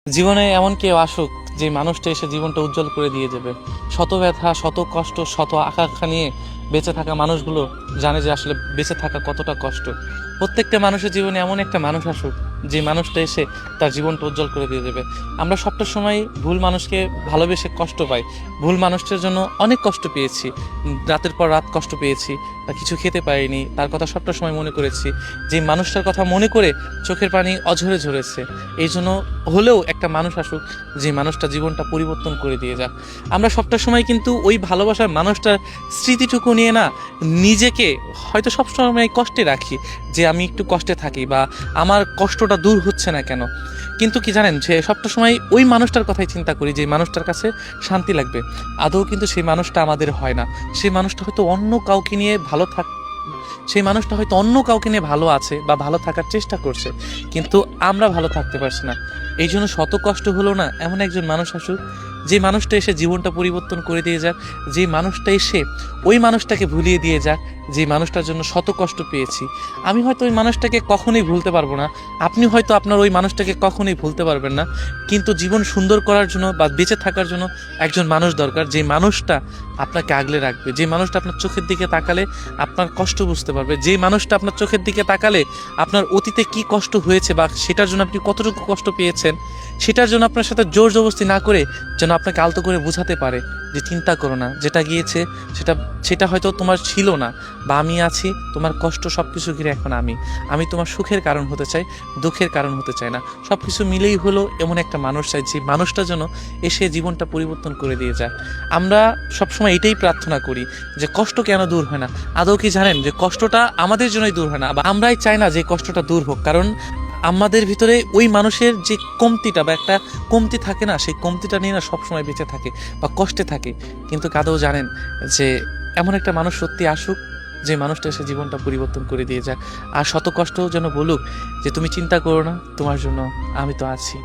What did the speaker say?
জীবনে এমন কেউ আসুক যে মানুষটা এসে জীবনটা উজ্জ্বল করে দিয়ে যাবে। শত ব্যথা, শত কষ্ট, শত আকাঙ্ক্ষা নিয়ে বেঁচে থাকা মানুষগুলো জানে যে আসলে বেঁচে থাকা কতটা কষ্ট। প্রত্যেকটা মানুষের জীবনে এমন একটা মানুষ আসুক যে মানুষটা এসে তার জীবনটা উজ্জ্বল করে দিয়ে দেবে। আমরা সবটা সময় ভুল মানুষকে ভালোবেসে কষ্ট পাই। ভুল মানুষটার জন্য অনেক কষ্ট পেয়েছি, রাতের পর রাত কষ্ট পেয়েছি, তা কিছু খেতে পারিনি, তার কথা সবটা সময় মনে করেছি। যে মানুষটার কথা মনে করে চোখের পানি অঝরে ঝরেছে। এই জন্য হলেও একটা মানুষ আসুক যে মানুষটা জীবনটা পরিবর্তন করে দিয়ে যাক। আমরা সবটা সময় কিন্তু ওই ভালোবাসার মানুষটার স্মৃতিটুকু নিয়ে না নিজেকে হয়তো সবসময় কষ্টে রাখি, যে আমি একটু কষ্টে থাকি বা আমার কষ্টটা দূর হচ্ছে না কেন। কিন্তু কি জানেন, যে সবটা সময় ওই মানুষটার কথাই চিন্তা করি যে মানুষটার কাছে শান্তি লাগবে। আদৌ কিন্তু সেই মানুষটা আমাদের হয় না। সেই মানুষটা হয়তো অন্য কাউকে নিয়ে ভালো থাক সেই মানুষটা হয়তো অন্য কাউকে নিয়ে ভালো আছে বা ভালো থাকার চেষ্টা করছে, কিন্তু আমরা ভালো থাকতে পারছি না। এই জন্য শত কষ্ট হলো না এমন একজন মানুষ আসুক যে মানুষটা এসে জীবনটা পরিবর্তন করে দিয়ে যাক। যে মানুষটা এসে ওই মানুষটাকে ভুলিয়ে দিয়ে যাক যে মানুষটার জন্য শত কষ্ট পেয়েছি। আমি হয়তো ওই মানুষটাকে কখনোই ভুলতে পারবো না, আপনি হয়তো আপনার ওই মানুষটাকে কখনোই ভুলতে পারবেন না, কিন্তু জীবন সুন্দর করার জন্য বা বেঁচে থাকার জন্য একজন মানুষ দরকার, যে মানুষটা আপনাকে আগলে রাখবে, যে মানুষটা আপনার চোখের দিকে তাকালে আপনার কষ্ট বুঝতে পারবে, যে মানুষটা আপনার চোখের দিকে তাকালে আপনার অতীতে কি কষ্ট হয়েছে বা সেটার জন্য আপনি কতটুকু কষ্ট পেয়েছেন সেটার জন্য আপনার সাথে জোর জবরদস্তি না করে যেন আপনাকে আলতো করে বোঝাতে পারে যে চিন্তা করো না, যেটা গিয়েছে সেটা সেটা হয়তো তোমার ছিল না, বা আমি আছি, তোমার কষ্ট সব কিছু ঘিরে এখন আমি তোমার সুখের কারণ হতে চাই, দুঃখের কারণ হতে চাই না। সব কিছু মিলেই হলো এমন একটা মানুষ চাই যে মানুষটা যেন এসে জীবনটা পরিবর্তন করে দিয়ে যায়। আমরা সবসময় এটাই প্রার্থনা করি যে কষ্ট কেন দূর হয় না। আদৌ কি জানেন যে কষ্টটা আমাদের জন্যই দূর হয় না, বা আমরাই চাই না যে কষ্টটা দূর হোক, কারণ আমাদের ভিতরে ওই মানুষের যে কমতিটা বা একটা কমতি থাকে না, সেই কমতিটা নিয়ে না সবসময় বেঁচে থাকে বা কষ্টে থাকে। কিন্তু আদৌ জানেন যে এমন একটা মানুষ সত্যি আসুক যে মানুষটা এসে জীবনটা পরিবর্তন করে দিয়ে যাক। আর শত কষ্ট যেন বলুক যে তুমি চিন্তা করো না, তোমার জন্য আমি তো আছি।